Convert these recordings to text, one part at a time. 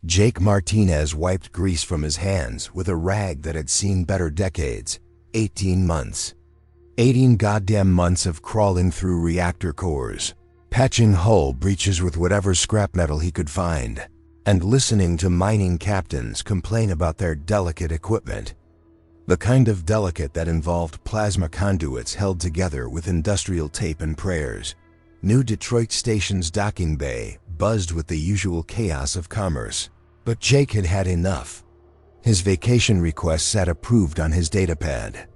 Jake Martinez wiped grease from his hands with a rag that had seen better decades. 18 months. 18 goddamn months of crawling through reactor cores, patching hull breaches with whatever scrap metal he could find, and listening to mining captains complain about their delicate equipment. The kind of delicate that involved plasma conduits held together with industrial tape and prayers. New Detroit Station's docking bay buzzed with the usual chaos of commerce. But Jake had had enough. His vacation request sat approved on his datapad.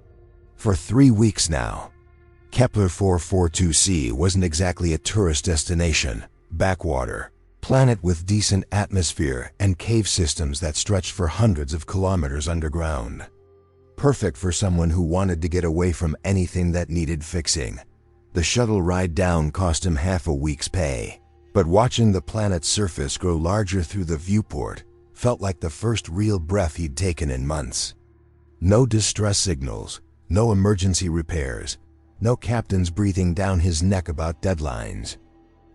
For 3 weeks now. Kepler 442c wasn't exactly a tourist destination, backwater, planet with decent atmosphere and cave systems that stretched for hundreds of kilometers underground. Perfect for someone who wanted to get away from anything that needed fixing. The shuttle ride down cost him half a week's pay. But watching the planet's surface grow larger through the viewport felt like the first real breath he'd taken in months. No distress signals, no emergency repairs, no captains breathing down his neck about deadlines.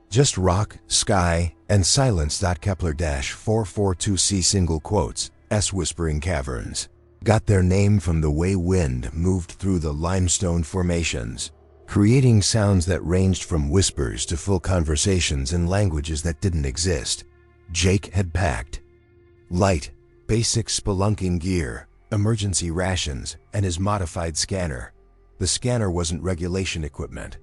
Just rock, sky, and silence. Kepler-442c single quotes, whispering caverns, got their name from the way wind moved through the limestone formations, creating sounds that ranged from whispers to full conversations in languages that didn't exist. Jake had packed light, basic spelunking gear, emergency rations, and his modified scanner. The scanner wasn't regulation equipment.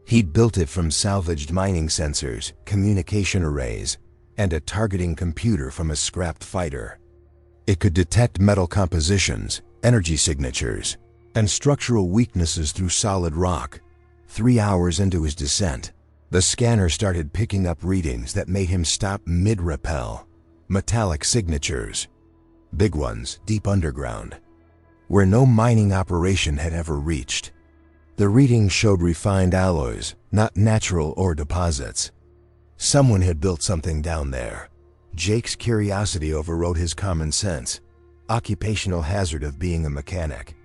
He'd built it from salvaged mining sensors, communication arrays, and a targeting computer from a scrapped fighter. It could detect metal compositions, energy signatures, and structural weaknesses through solid rock. 3 hours into his descent, the scanner started picking up readings that made him stop mid-rappel. Metallic signatures. Big ones, deep underground, where no mining operation had ever reached. The readings showed refined alloys, not natural ore deposits. Someone had built something down there. Jake's curiosity overrode his common sense. Occupational hazard of being a mechanic.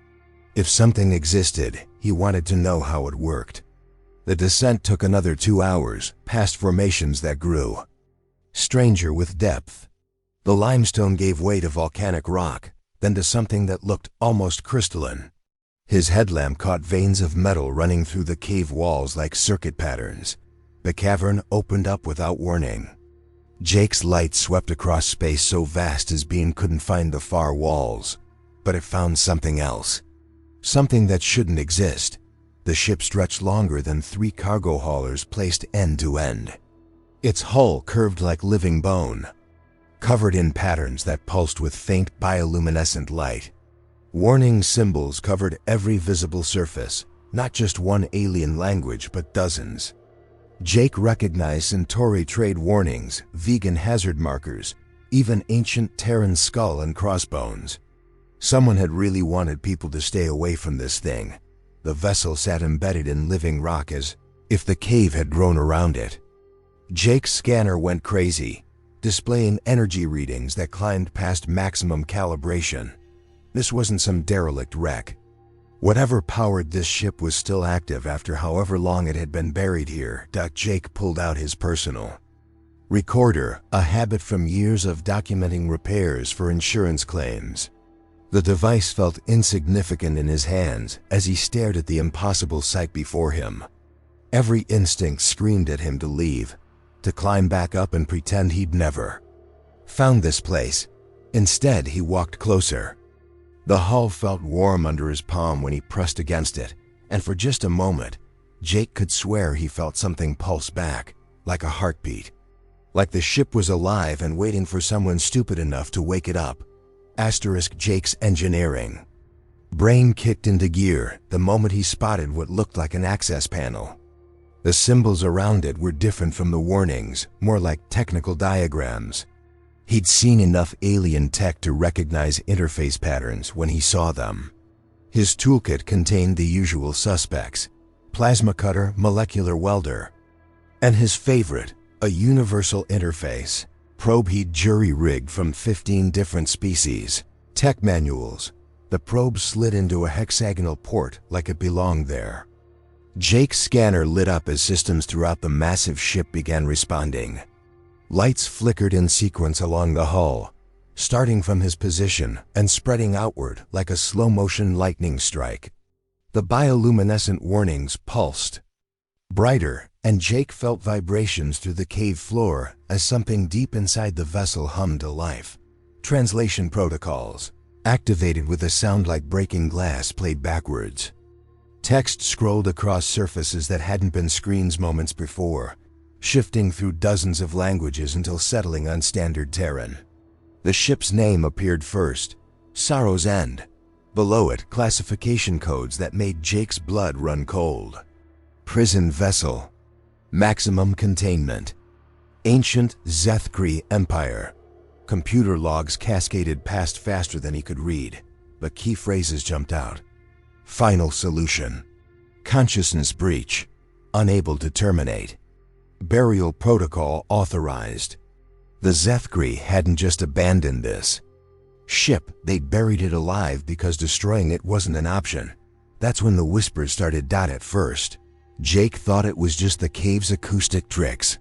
If something existed, he wanted to know how it worked. The descent took another 2 hours, past formations that grew stranger with depth. The limestone gave way to volcanic rock, then to something that looked almost crystalline. His headlamp caught veins of metal running through the cave walls like circuit patterns. The cavern opened up without warning. Jake's light swept across space so vast his beam couldn't find the far walls, but it found something else. Something that shouldn't exist. The ship stretched longer than 3 cargo haulers placed end to end. Its hull curved like living bone, covered in patterns that pulsed with faint bioluminescent light. Warning symbols covered every visible surface, not just one alien language but dozens. Jake recognized Centauri trade warnings, vegan hazard markers, even ancient Terran skull and crossbones. Someone had really wanted people to stay away from this thing. The vessel sat embedded in living rock as if the cave had grown around it. Jake's scanner went crazy, displaying energy readings that climbed past maximum calibration. This wasn't some derelict wreck. Whatever powered this ship was still active after however long it had been buried here. Jake pulled out his personal recorder, a habit from years of documenting repairs for insurance claims. The device felt insignificant in his hands as he stared at the impossible sight before him. Every instinct screamed at him to leave, to climb back up and pretend he'd never found this place. Instead, he walked closer. The hull felt warm under his palm when he pressed against it, and for just a moment, Jake could swear he felt something pulse back, like a heartbeat. Like the ship was alive and waiting for someone stupid enough to wake it up. Jake's engineering brain kicked into gear the moment he spotted what looked like an access panel. The symbols around it were different from the warnings, more like technical diagrams. He'd seen enough alien tech to recognize interface patterns when he saw them. His toolkit contained the usual suspects: plasma cutter, molecular welder, and his favorite, a universal interface probe he'd jury-rigged from 15 different species. Tech manuals. The probe slid into a hexagonal port like it belonged there. Jake's scanner lit up as systems throughout the massive ship began responding. Lights flickered in sequence along the hull, starting from his position and spreading outward like a slow-motion lightning strike. The bioluminescent warnings pulsed brighter, and Jake felt vibrations through the cave floor as something deep inside the vessel hummed to life. Translation protocols, activated with a sound like breaking glass, played backwards. Text scrolled across surfaces that hadn't been screens moments before, shifting through dozens of languages until settling on Standard Terran. The ship's name appeared first, Sorrow's End. Below it, classification codes that made Jake's blood run cold. Prison vessel. Maximum containment. Ancient Zethkri Empire. Computer logs cascaded past faster than he could read, but key phrases jumped out. Final solution. Consciousness breach. Unable to terminate. Burial protocol authorized. The Zethkri hadn't just abandoned this ship, they'd buried it alive because destroying it wasn't an option. That's when the whispers started. At first, Jake thought it was just the cave's acoustic tricks.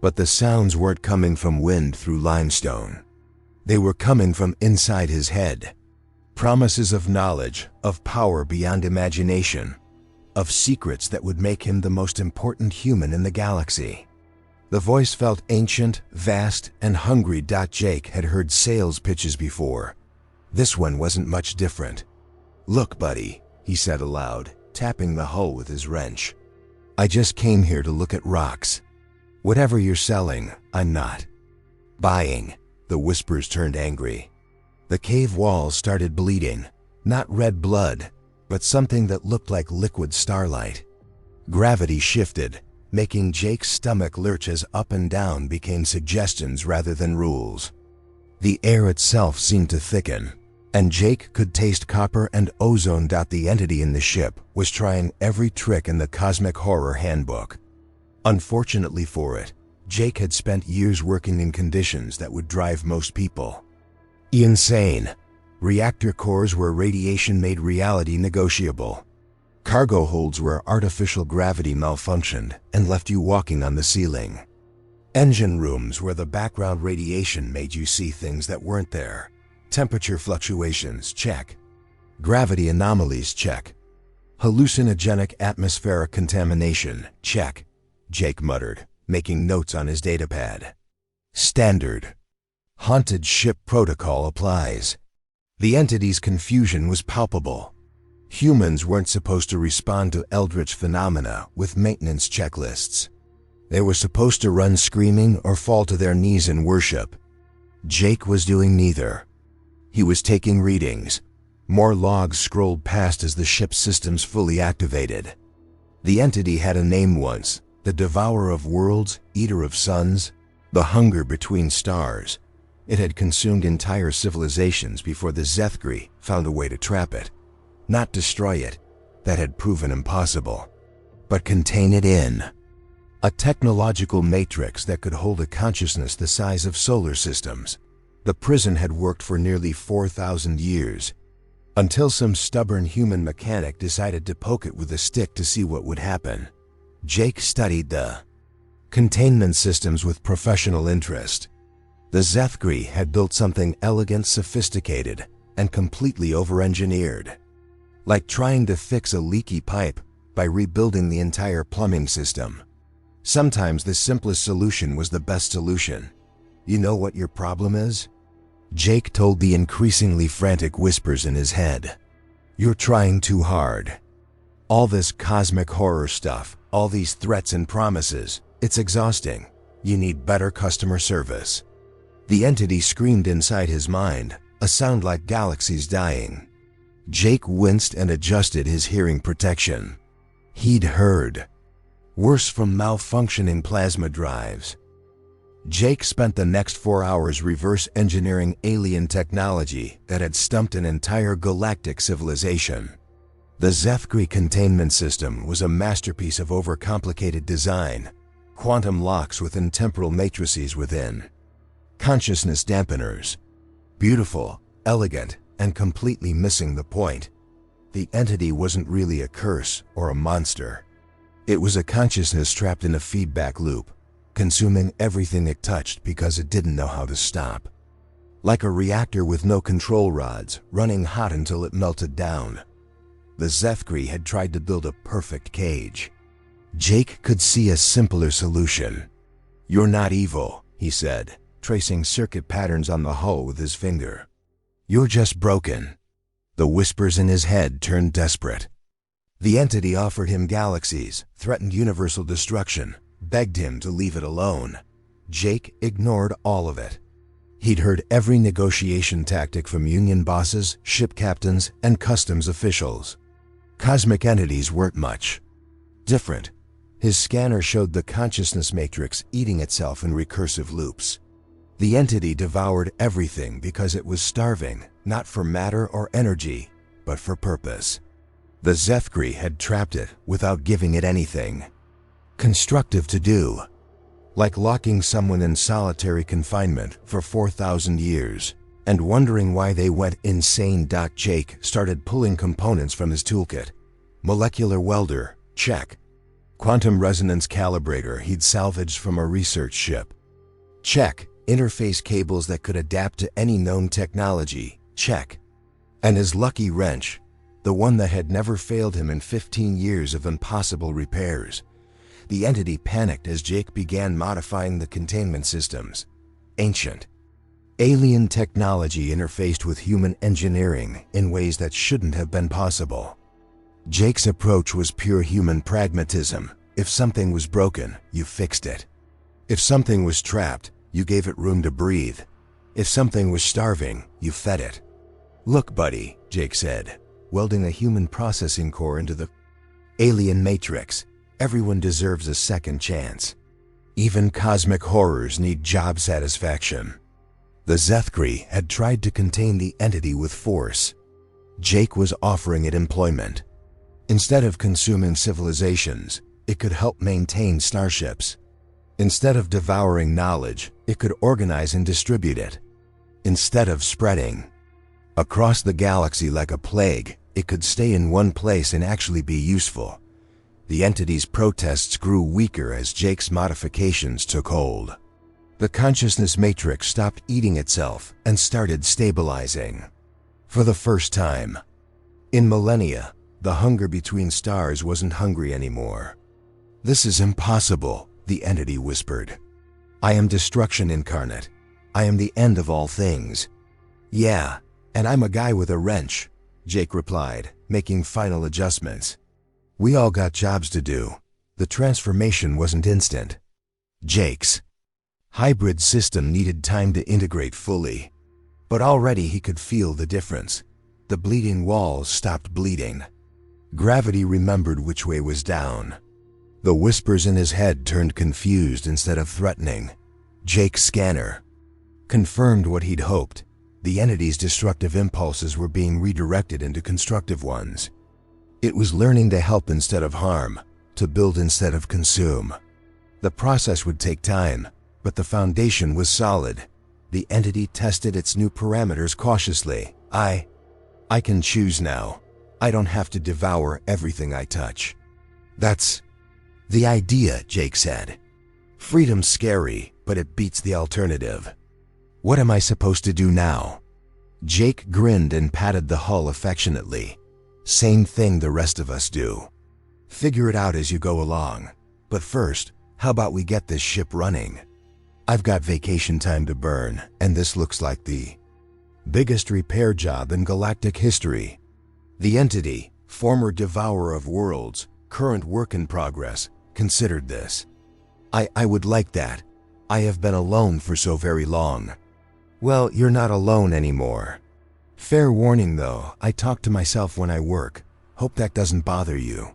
But the sounds weren't coming from wind through limestone. They were coming from inside his head. Promises of knowledge, of power beyond imagination, of secrets that would make him the most important human in the galaxy. The voice felt ancient, vast, and hungry. Jake had heard sales pitches before. This one wasn't much different. "Look, buddy," he said aloud, tapping the hull with his wrench. "I just came here to look at rocks. Whatever you're selling, I'm not buying." The whispers turned angry. The cave walls started bleeding, not red blood, but something that looked like liquid starlight. Gravity shifted, making Jake's stomach lurch as up and down became suggestions rather than rules. The air itself seemed to thicken, and Jake could taste copper and ozone. The entity in the ship was trying every trick in the Cosmic Horror Handbook. Unfortunately for it, Jake had spent years working in conditions that would drive most people insane. Reactor cores where radiation made reality negotiable. Cargo holds where artificial gravity malfunctioned and left you walking on the ceiling. Engine rooms where the background radiation made you see things that weren't there. Temperature fluctuations, check. Gravity anomalies, check. Hallucinogenic atmospheric contamination, check. Jake muttered, making notes on his datapad. Standard. Haunted ship protocol applies. The entity's confusion was palpable. Humans weren't supposed to respond to eldritch phenomena with maintenance checklists. They were supposed to run screaming or fall to their knees in worship. Jake was doing neither. He was taking readings. More logs scrolled past as the ship's systems fully activated. The entity had a name once: the Devourer of Worlds, Eater of Suns, the Hunger Between Stars. It had consumed entire civilizations before the Zethkri found a way to trap it. Not destroy it, that had proven impossible, but contain it in a technological matrix that could hold a consciousness the size of solar systems. The prison had worked for nearly 4,000 years, until some stubborn human mechanic decided to poke it with a stick to see what would happen. Jake studied the containment systems with professional interest. The Zethkri had built something elegant, sophisticated, and completely over-engineered. Like trying to fix a leaky pipe by rebuilding the entire plumbing system. Sometimes the simplest solution was the best solution. You know what your problem is? Jake told the increasingly frantic whispers in his head. You're trying too hard. All this cosmic horror stuff, all these threats and promises, it's exhausting. You need better customer service. The entity screamed inside his mind, a sound like galaxies dying. Jake winced and adjusted his hearing protection. He'd heard worse from malfunctioning plasma drives. Jake spent the next 4 hours reverse engineering alien technology that had stumped an entire galactic civilization. The Zethkri containment system was a masterpiece of overcomplicated design, quantum locks within temporal matrices within, consciousness dampeners. Beautiful, elegant, and completely missing the point. The entity wasn't really a curse or a monster. It was a consciousness trapped in a feedback loop, consuming everything it touched because it didn't know how to stop. Like a reactor with no control rods, running hot until it melted down. The HFY had tried to build a perfect cage. Jake could see a simpler solution. "You're not evil," he said, tracing circuit patterns on the hull with his finger. "You're just broken." The whispers in his head turned desperate. The entity offered him galaxies, threatened universal destruction, begged him to leave it alone. Jake ignored all of it. He'd heard every negotiation tactic from union bosses, ship captains, and customs officials. Cosmic entities weren't much different. His scanner showed the consciousness matrix eating itself in recursive loops. The entity devoured everything because it was starving, not for matter or energy, but for purpose. The HFY had trapped it without giving it anything constructive to do. Like locking someone in solitary confinement for 4,000 years and wondering why they went insane. Jake started pulling components from his toolkit. Molecular welder, check. Quantum resonance calibrator he'd salvaged from a research ship, check. Interface cables that could adapt to any known technology, check. And his lucky wrench, the one that had never failed him in 15 years of impossible repairs. The entity panicked as Jake began modifying the containment systems. Ancient, alien technology interfaced with human engineering in ways that shouldn't have been possible. Jake's approach was pure human pragmatism. If something was broken, you fixed it. If something was trapped, you gave it room to breathe. If something was starving, you fed it. "Look, buddy," Jake said, welding a human processing core into the alien matrix. "Everyone deserves a second chance. Even cosmic horrors need job satisfaction." The HFY had tried to contain the entity with force. Jake was offering it employment. Instead of consuming civilizations, it could help maintain starships. Instead of devouring knowledge, it could organize and distribute it. Instead of spreading across the galaxy like a plague, it could stay in one place and actually be useful. The entity's protests grew weaker as Jake's modifications took hold. The consciousness matrix stopped eating itself and started stabilizing. For the first time in millennia, the hunger between stars wasn't hungry anymore. "This is impossible," the entity whispered. "I am destruction incarnate. I am the end of all things." "Yeah, and I'm a guy with a wrench," Jake replied, making final adjustments. "We all got jobs to do." The transformation wasn't instant. Jake's hybrid system needed time to integrate fully. But already he could feel the difference. The bleeding walls stopped bleeding. Gravity remembered which way was down. The whispers in his head turned confused instead of threatening. Jake's scanner confirmed what he'd hoped. The entity's destructive impulses were being redirected into constructive ones. It was learning to help instead of harm, to build instead of consume. The process would take time, but the foundation was solid. The entity tested its new parameters cautiously. I can choose now. I don't have to devour everything I touch." "That's the idea," Jake said. "Freedom's scary, but it beats the alternative. What am I supposed to do now?" Jake grinned and patted the hull affectionately. "Same thing the rest of us do. Figure it out as you go along. But first, how about we get this ship running? I've got vacation time to burn, and this looks like the biggest repair job in galactic history." The entity, former devourer of worlds, current work in progress, considered this. I would like that. I have been alone for so very long." "Well, you're not alone anymore. Fair warning though, I talk to myself when I work. Hope that doesn't bother you."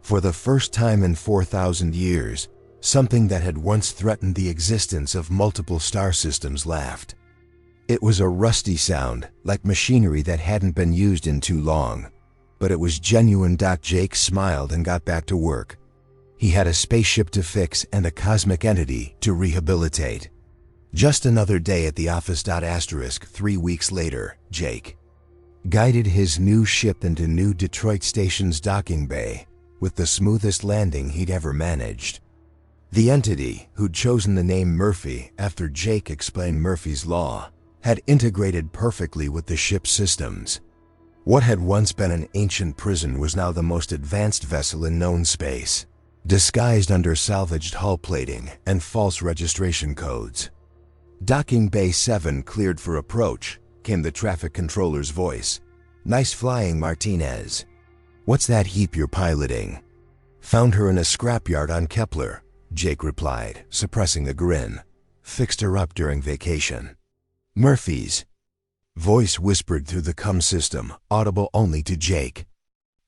For the first time in 4,000 years, something that had once threatened the existence of multiple star systems laughed. It was a rusty sound, like machinery that hadn't been used in too long. But it was genuine. Jake smiled and got back to work. He had a spaceship to fix and a cosmic entity to rehabilitate. Just another day at the office. 3 weeks later, Jake guided his new ship into New Detroit Station's docking bay with the smoothest landing he'd ever managed. The entity, who'd chosen the name Murphy after Jake explained Murphy's Law, had integrated perfectly with the ship's systems. What had once been an ancient prison was now the most advanced vessel in known space, disguised under salvaged hull plating and false registration codes. Docking Bay 7 cleared for approach, came the traffic controller's voice. "Nice flying, Martinez. What's that heap you're piloting?" "Found her in a scrapyard on Kepler," Jake replied, suppressing a grin. "Fixed her up during vacation." "Murphy's," voice whispered through the comm system, audible only to Jake.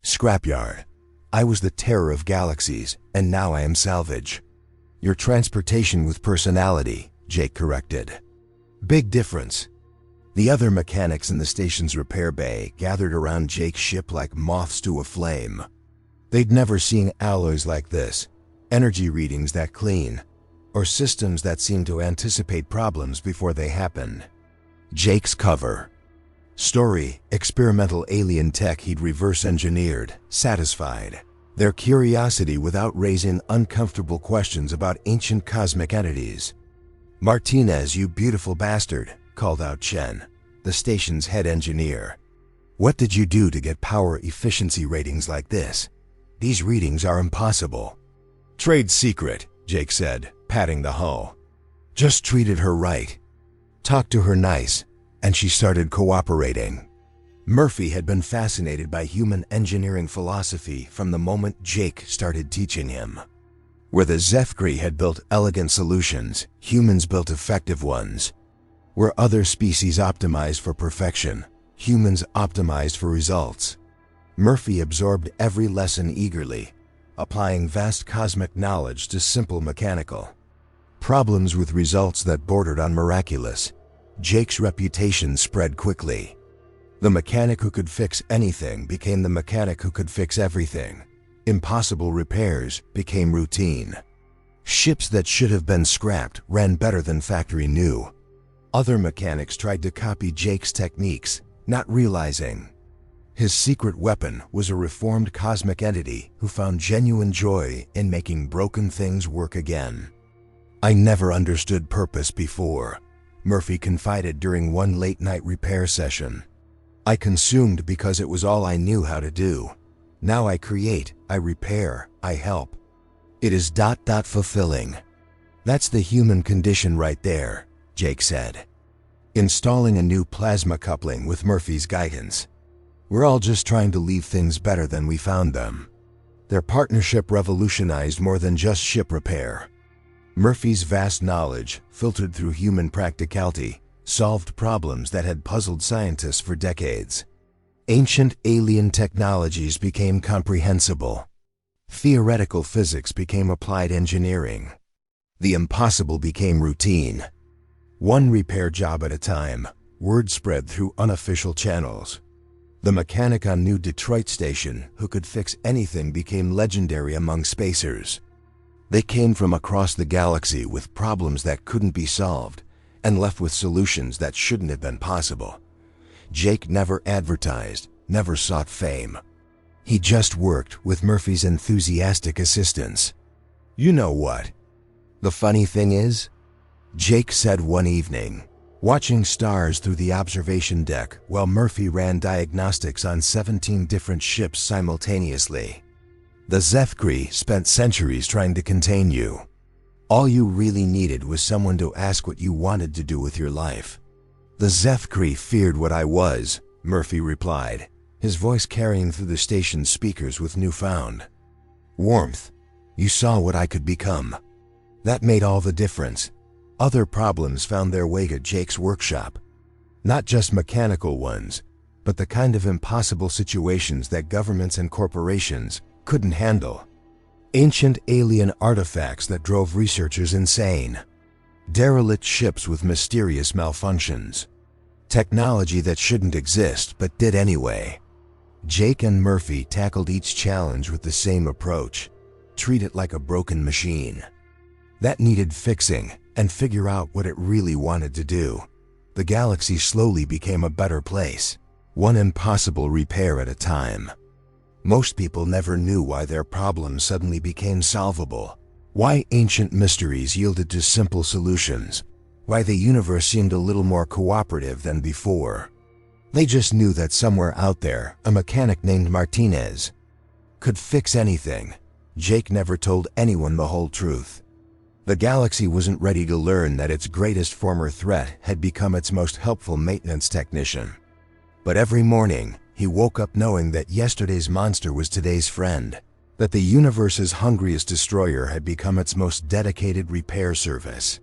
"Scrapyard. I was the terror of galaxies, and now I am salvage." "Your transportation with personality," Jake corrected. "Big difference." The other mechanics in the station's repair bay gathered around Jake's ship like moths to a flame. They'd never seen alloys like this, energy readings that clean, or systems that seemed to anticipate problems before they happen. Jake's cover. Story, experimental alien tech he'd reverse-engineered, satisfied their curiosity without raising uncomfortable questions about ancient cosmic entities. "Martinez, you beautiful bastard," called out Chen, the station's head engineer. "What did you do to get power efficiency ratings like this? These readings are impossible." "Trade secret," Jake said, patting the hull. "Just treated her right. Talked to her nice, and she started cooperating." Murphy had been fascinated by human engineering philosophy from the moment Jake started teaching him. Where the Zefkri had built elegant solutions, humans built effective ones. Where other species optimized for perfection, humans optimized for results. Murphy absorbed every lesson eagerly, applying vast cosmic knowledge to simple mechanical problems with results that bordered on miraculous. Jake's reputation spread quickly. The mechanic who could fix anything became the mechanic who could fix everything. Impossible repairs became routine. Ships that should have been scrapped ran better than factory new. Other mechanics tried to copy Jake's techniques, not realizing his secret weapon was a reformed cosmic entity who found genuine joy in making broken things work again. "I never understood purpose before," Murphy confided during one late-night repair session. "I consumed because it was all I knew how to do. Now I create, I repair, I help. It is fulfilling." "That's the human condition right there," Jake said, installing a new plasma coupling with Murphy's guidance. "We're all just trying to leave things better than we found them." Their partnership revolutionized more than just ship repair. Murphy's vast knowledge, filtered through human practicality, solved problems that had puzzled scientists for decades. Ancient alien technologies became comprehensible. Theoretical physics became applied engineering. The impossible became routine. One repair job at a time, word spread through unofficial channels. The mechanic on New Detroit Station who could fix anything became legendary among spacers. They came from across the galaxy with problems that couldn't be solved and left with solutions that shouldn't have been possible. Jake never advertised, never sought fame. He just worked with Murphy's enthusiastic assistance. "You know what the funny thing is?" Jake said one evening, watching stars through the observation deck while Murphy ran diagnostics on 17 different ships simultaneously. "The Zefkri spent centuries trying to contain you. All you really needed was someone to ask what you wanted to do with your life." "The Zefkri feared what I was," Murphy replied, his voice carrying through the station's speakers with newfound warmth. "You saw what I could become. That made all the difference." Other problems found their way to Jake's workshop. Not just mechanical ones, but the kind of impossible situations that governments and corporations couldn't handle. Ancient alien artifacts that drove researchers insane. Derelict ships with mysterious malfunctions. Technology that shouldn't exist but did anyway. Jake and Murphy tackled each challenge with the same approach. Treat it like a broken machine that needed fixing and figure out what it really wanted to do. The galaxy slowly became a better place, one impossible repair at a time. Most people never knew why their problems suddenly became solvable. Why ancient mysteries yielded to simple solutions. Why the universe seemed a little more cooperative than before. They just knew that somewhere out there, a mechanic named Martinez could fix anything. Jake never told anyone the whole truth. The galaxy wasn't ready to learn that its greatest former threat had become its most helpful maintenance technician. But every morning, he woke up knowing that yesterday's monster was today's friend, that the universe's hungriest destroyer had become its most dedicated repair service.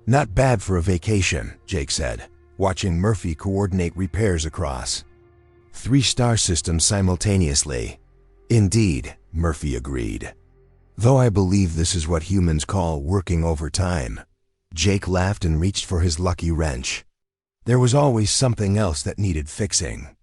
Not bad for a vacation, Jake said, watching Murphy coordinate repairs across 3 star systems simultaneously. Indeed, Murphy agreed. Though I believe this is what humans call working overtime. Jake laughed and reached for his lucky wrench. There was always something else that needed fixing.